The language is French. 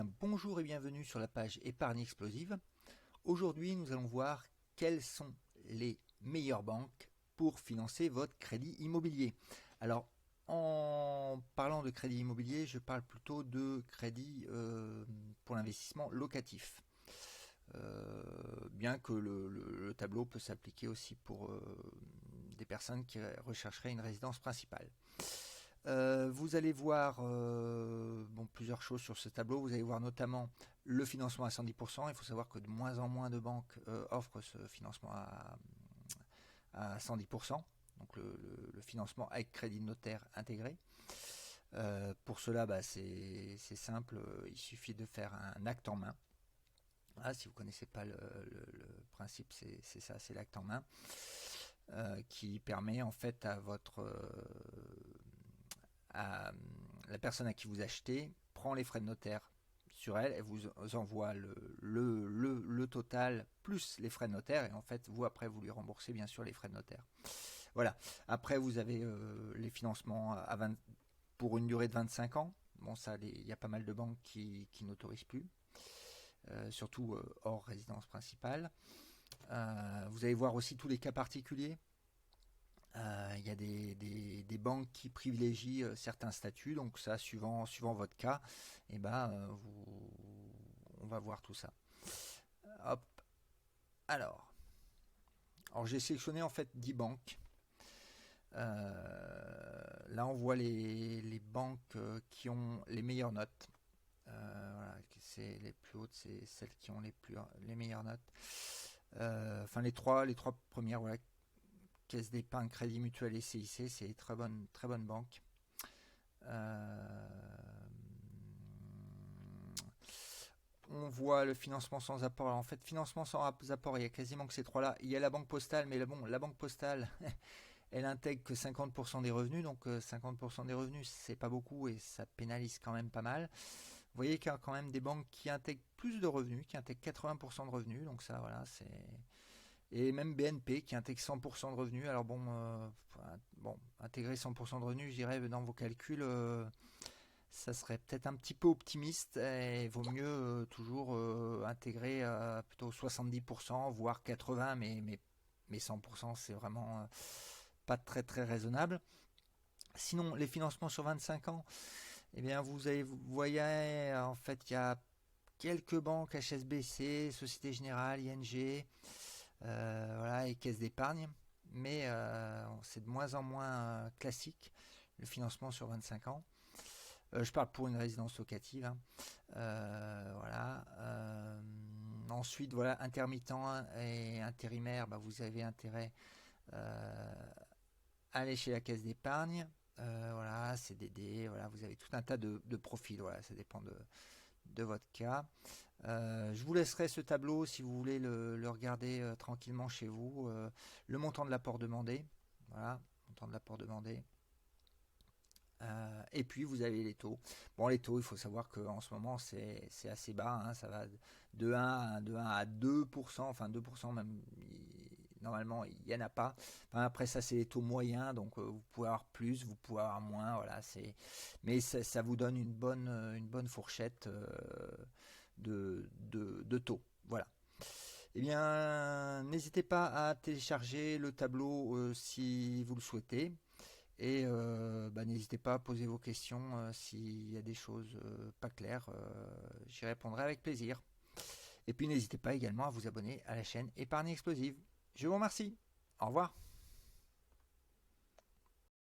Bonjour et bienvenue sur la page Épargne Explosive. Aujourd'hui, nous allons voir quelles sont les meilleures banques pour financer votre crédit immobilier. Alors, en parlant de crédit immobilier, je parle plutôt de crédit pour l'investissement locatif. Bien que le tableau peut s'appliquer aussi pour des personnes qui rechercheraient une résidence principale. Vous allez voir plusieurs choses sur ce tableau. Vous allez voir notamment le financement à 110%. Il faut savoir que de moins en moins de banques offrent ce financement à 110%. Donc le financement avec crédit de notaire intégré. Pour cela, c'est simple. Il suffit de faire un acte en main. Ah, si vous ne connaissez pas le principe, c'est ça, c'est l'acte en main. Qui permet en fait à la personne à qui vous achetez prend les frais de notaire sur elle et vous envoie le total plus les frais de notaire, et en fait vous après vous lui remboursez bien sûr les frais de notaire. Voilà. Après vous avez les financements pour une durée de 25 ans. Bon, ça, il y a pas mal de banques qui n'autorisent plus, surtout hors résidence principale. Vous allez voir aussi tous les cas particuliers. Il y a des banques qui privilégient certains statuts, donc ça, suivant votre cas, et on va voir tout ça. Hop. Alors, j'ai sélectionné en fait 10 banques. Là, on voit les banques qui ont les meilleures notes. Voilà, c'est les plus hautes, c'est celles qui ont les meilleures notes. Enfin, les trois premières, voilà. Caisse d'épargne, Crédit Mutuel et CIC, c'est très bonne banque. On voit le financement sans apport. Alors, en fait, financement sans apport, il y a quasiment que ces trois-là. Il y a la banque postale, mais la banque postale, elle intègre que 50% des revenus. Donc 50% des revenus, c'est pas beaucoup et ça pénalise quand même pas mal. Vous voyez qu'il y a quand même des banques qui intègrent plus de revenus, qui intègrent 80% de revenus. Donc ça, voilà, c'est... Et même BNP qui intègre 100% de revenus. Alors intégrer 100% de revenus, je dirais, dans vos calculs, ça serait peut-être un petit peu optimiste. Et il vaut mieux toujours intégrer plutôt 70%, voire 80%, mais 100%, c'est vraiment pas très très raisonnable. Sinon, les financements sur 25 ans, eh bien, vous voyez, en fait, il y a quelques banques, HSBC, Société Générale, ING, voilà, et caisse d'épargne, mais c'est de moins en moins classique le financement sur 25 ans. Je parle pour une résidence locative, hein. Voilà. Ensuite, voilà, intermittent et intérimaire, vous avez intérêt à aller chez la caisse d'épargne. Voilà, CDD, voilà, vous avez tout un tas de profils, voilà, ça dépend de votre cas. Je vous laisserai ce tableau si vous voulez le regarder tranquillement chez vous. Le montant de l'apport demandé. Voilà, montant de l'apport demandé. Et puis vous avez les taux. Bon, les taux, il faut savoir qu'en ce moment c'est assez bas, hein, ça va de 1 à 2%, enfin 2% même, normalement il n'y en a pas. Enfin, après ça c'est les taux moyens, donc vous pouvez avoir plus, vous pouvez avoir moins, voilà, mais ça vous donne une bonne fourchette de taux. Voilà. Eh bien, n'hésitez pas à télécharger le tableau si vous le souhaitez. Et n'hésitez pas à poser vos questions s'il y a des choses pas claires. J'y répondrai avec plaisir. Et puis n'hésitez pas également à vous abonner à la chaîne Épargne Explosive. Je vous remercie. Au revoir.